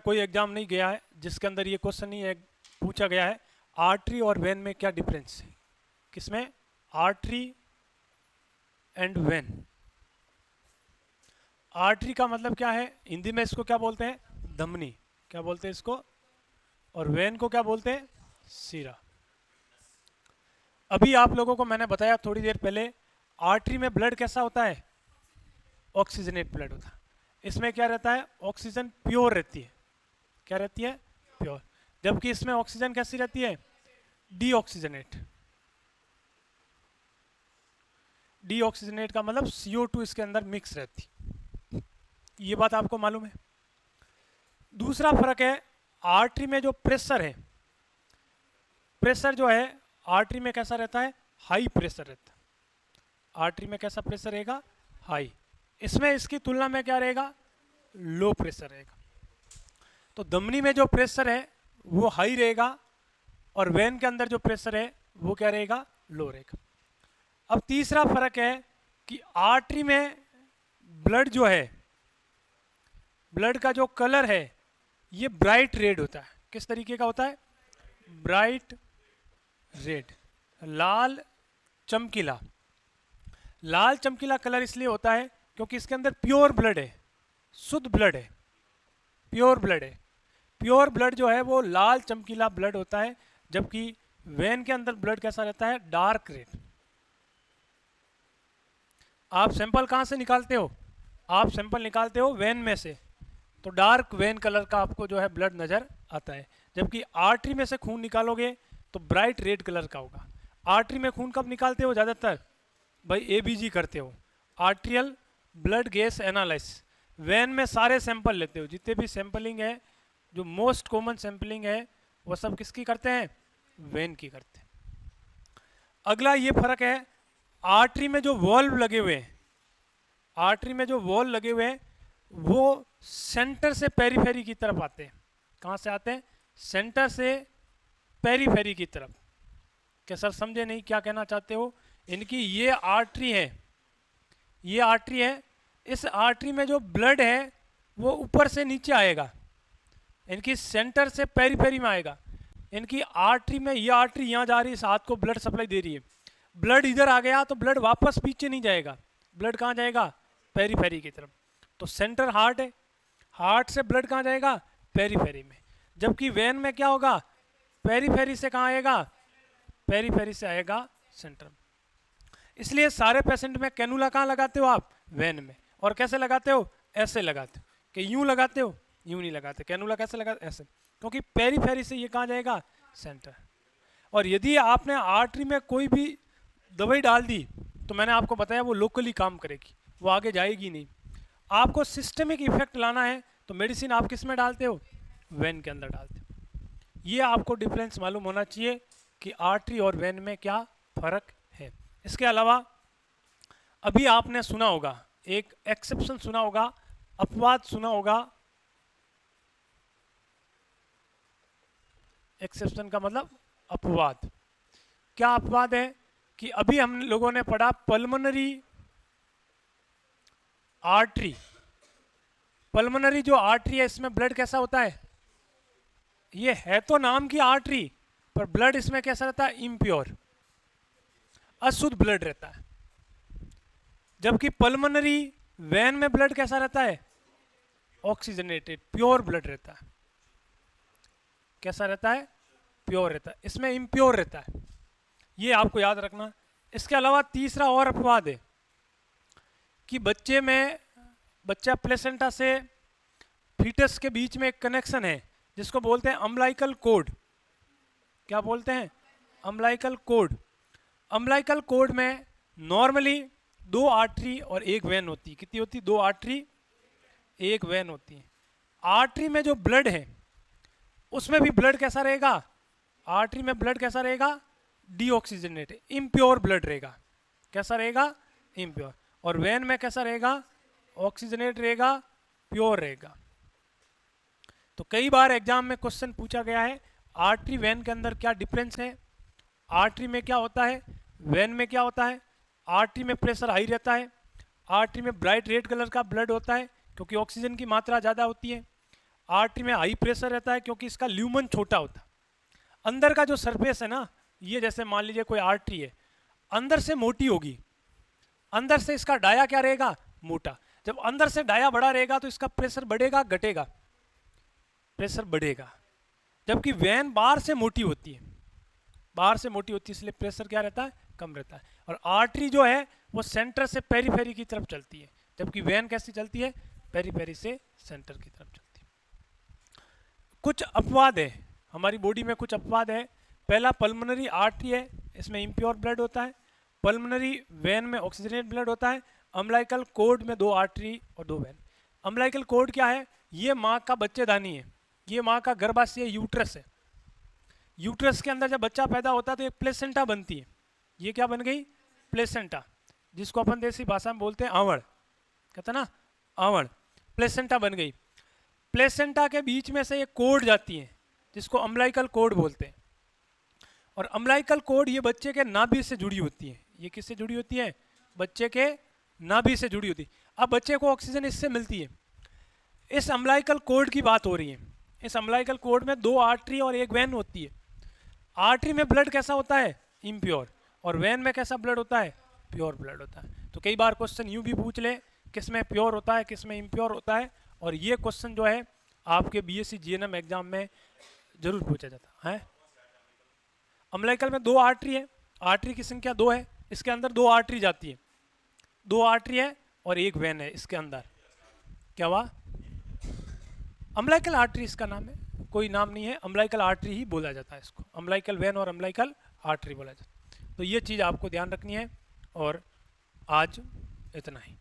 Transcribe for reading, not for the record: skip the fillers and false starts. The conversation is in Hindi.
कोई एग्जाम नहीं गया है जिसके अंदर ये क्वेश्चन नहीं है पूछा गया है आर्टरी और वेन में क्या डिफरेंस है। किसमें? Artery and when. आर्टरी का मतलब क्या है? हिंदी में इसको क्या बोलते हैं? धमनी। क्या बोलते हैं इसको? और वेन को क्या बोलते हैं? सीरा। अभी आप लोगों को मैंने बताया थोड़ी देर पहले, आर्टरी में ब्लड कैसा होता है? ऑक्सीजनेट ब्लड होता है। इसमें क्या रहता है? ऑक्सीजन प्योर रहती है। क्या रहती है? प्योर। जबकि इसमें ऑक्सीजन कैसी रहती है? डीऑक्सीजनेट। डीऑक्सीजनेट का मतलब CO2 इसके अंदर मिक्स रहती। ये बात आपको मालूम है। दूसरा फर्क है, आर्टरी में जो प्रेशर है, प्रेशर जो है आर्टरी में कैसा रहता है? हाई प्रेशर रहता है। आर्टरी में कैसा प्रेशर रहेगा? हाई। इसमें इसकी तुलना में क्या रहेगा? लो प्रेशर रहेगा। तो धमनी में जो प्रेशर है वो हाई रहेगा और वेन के अंदर जो प्रेशर है वो क्या रहेगा? लो रहेगा। अब तीसरा फर्क है कि आर्टरी में ब्लड जो है, ब्लड का जो कलर है ये ब्राइट रेड होता है। किस तरीके का होता है? ब्राइट रेड, लाल चमकीला। लाल चमकीला कलर इसलिए होता है क्योंकि इसके अंदर प्योर ब्लड है, शुद्ध ब्लड है, प्योर ब्लड है। प्योर ब्लड जो है वो लाल चमकीला ब्लड होता है, जबकि वेन के अंदर ब्लड कैसा रहता है? Dark red. आप सैंपल कहाँ से निकालते हो? आप सैंपल निकालते हो वेन में से, तो डार्क वेन कलर का आपको जो है ब्लड नज़र आता है। जबकि आर्टरी में से खून निकालोगे तो ब्राइट रेड कलर का होगा। आर्टरी में खून कब निकालते हो ज़्यादातर? भाई ABG करते हो, arterial blood gas analysis. Vein में सारे सैंपल लेते हो, जितने भी सैंपलिंग है, जो मोस्ट कॉमन सैंपलिंग है वो सब किसकी करते हैं? वेन की करते हैं। अगला ये फर्क है, आर्टरी में जो वॉल्व लगे हुए हैं, आर्टरी में जो वॉल लगे हुए हैं वो सेंटर से पेरीफेरी की तरफ आते हैं। कहाँ से आते हैं? सेंटर से पेरीफेरी की तरफ। क्या सर समझे नहीं क्या कहना चाहते हो? इनकी ये आर्टरी है, ये आर्टरी है। इस आर्टरी में जो ब्लड है वो ऊपर से नीचे आएगा, इनकी सेंटर से पेरीफेरी में आएगा। इनकी आर्टरी में ये आर्टरी यहाँ जा रही है, इस हाथ को ब्लड सप्लाई दे रही है। ब्लड इधर आ गया तो ब्लड वापस पीछे नहीं जाएगा, ब्लड कहाँ जाएगा? पेरीफेरी की तरफ। तो सेंटर हार्ट है, हार्ट से ब्लड कहाँ जाएगा? पेरीफेरी में। जबकि वेन में क्या होगा? पेरीफेरी से कहाँ आएगा? पेरीफेरी से आएगा सेंटर में। इसलिए सारे पेशेंट में कैनुला कहाँ लगाते हो आप? वेन में। और कैसे लगाते हो? ऐसे लगाते हो। कि यूं लगाते हो? यूं नहीं लगाते। कैनुला कैसे लगाते? ऐसे। क्योंकि पेरीफेरी से ये कहाँ जाएगा? सेंटर। और यदि आपने आर्टरी में कोई भी दवाई डाल दी तो मैंने आपको बताया वो लोकली काम करेगी, वो आगे जाएगी नहीं। आपको सिस्टमिक इफेक्ट लाना है तो मेडिसिन आप किस में डालते हो? वेन के अंदर डालते हो। ये आपको डिफरेंस मालूम होना चाहिए कि आर्टरी और वेन में क्या फर्क है। इसके अलावा अभी आपने सुना होगा, एक एक्सेप्शन सुना होगा, अपवाद सुना होगा। एक्सेप्शन का मतलब अपवाद। क्या अपवाद है? कि अभी हम लोगों ने पढ़ा पल्मोनरी आर्टरी। पल्मोनरी जो आर्टरी है इसमें ब्लड कैसा होता है? ये है तो नाम की आर्टरी, पर ब्लड इसमें कैसा रहता है? इम्प्योर, अशुद्ध ब्लड रहता है। जबकि पल्मोनरी वेन में ब्लड कैसा रहता है? ऑक्सीजनेटेड, प्योर ब्लड रहता है। कैसा रहता है? प्योर रहता है। इसमें इम्प्योर रहता है, ये आपको याद रखना। इसके अलावा तीसरा और अपवाद है कि बच्चे में, बच्चा प्लेसेंटा से फीटस के बीच में एक कनेक्शन है जिसको बोलते हैं अम्लाइकल कोड। क्या बोलते हैं? Umbilical code. अम्लाइकल कोड में नॉर्मली 2 आर्टरी और 1 वेन होती है। कितनी होती? 2 आर्टरी 1 वेन होती है। आर्टरी में जो ब्लड है उसमें भी ब्लड कैसा रहेगा? आर्टरी में ब्लड कैसा रहेगा? डीऑक्सीजनेट, इम्प्योर ब्लड रहेगा। कैसा रहेगा? इम्प्योर। और वेन में कैसा रहेगा? ऑक्सीजनेट रहेगा, प्योर रहेगा। तो कई बार एग्जाम में क्वेश्चन पूछा गया है आर्टरी वेन के अंदर क्या डिफरेंस है, आर्टरी में क्या होता है, वेन में क्या होता है। आर्टरी में प्रेशर हाई रहता है, आर्टरी में ब्राइट रेड कलर का ब्लड होता है क्योंकि ऑक्सीजन की मात्रा ज़्यादा होती है। आर्टरी में हाई प्रेशर रहता है क्योंकि इसका ल्यूमन छोटा होता है। अंदर का जो सरफेस है ना, ये जैसे मान लीजिए कोई आर्टरी है, अंदर से मोटी होगी, अंदर से इसका डाया क्या रहेगा, मोटा। जब अंदर से डाया बड़ा रहेगा तो इसका प्रेशर बढ़ेगा घटेगा, प्रेशर बढ़ेगा। जबकि वेन बाहर से मोटी होती है, बाहर से मोटी होती है, इसलिए प्रेशर क्या रहता है, कम रहता है। और आर्टरी जो है वो सेंटर से पेरीफेरी की तरफ चलती है, जबकि वेन कैसी चलती है, पेरीफेरी से सेंटर की तरफ चलती है। कुछ अपवाद है हमारी बॉडी में, कुछ अपवाद है। पहला पल्मोनरी आर्टरी है, इसमें इम्प्योर ब्लड होता है। पल्मोनरी वेन में ऑक्सीजनेट ब्लड होता है। अम्बिलिकल कॉर्ड में 2 आर्टरी और 2 वेन। अम्बिलिकल कॉर्ड क्या है, ये माँ का बच्चेदानी है, ये माँ का गर्भाशय यूट्रस है। यूट्रस के अंदर जब बच्चा पैदा होता है तो एक प्लेसेंटा बनती है, ये क्या बन गई, प्लेसेंटा, जिसको अपन देसी भाषा में बोलते हैं आवड़, कहते हैं ना आवड़, प्लेसेंटा बन गई। प्लेसेंटा के बीच में से एक कॉर्ड जाती है जिसको अम्बिलिकल कॉर्ड बोलते हैं। और अम्बिलिकल कॉर्ड ये बच्चे के नाभि से जुड़ी होती है। ये किससे जुड़ी होती है, बच्चे के नाभि से जुड़ी होती है। अब बच्चे को ऑक्सीजन इससे मिलती है। इस अम्बिलिकल कॉर्ड की बात हो रही है। इस अम्बिलिकल कॉर्ड में 2 आर्टरी और 1 वेन होती है। आर्टरी में ब्लड कैसा होता है, इम्प्योर, और वेन में कैसा ब्लड होता है, प्योर ब्लड होता है। तो कई बार क्वेश्चन यूं भी पूछ ले, किस में प्योर होता है, किस में इम्प्योर होता है। और ये क्वेश्चन जो है आपके बीएससी जीएनएम एग्जाम में जरूर पूछा जाता है। अम्बिलिकल में 2 आर्टरी है, आर्टरी की संख्या 2 है, इसके अंदर 2 आर्टरी जाती है, 2 आर्टरी है और 1 वेन है इसके अंदर। क्या हुआ, अम्बिलिकल आर्टरी इसका नाम है, कोई नाम नहीं है, अम्बिलिकल आर्टरी ही बोला जाता है इसको। अम्बिलिकल वेन और अम्बिलिकल आर्टरी बोला जाता है। तो ये चीज़ आपको ध्यान रखनी है। और आज इतना ही।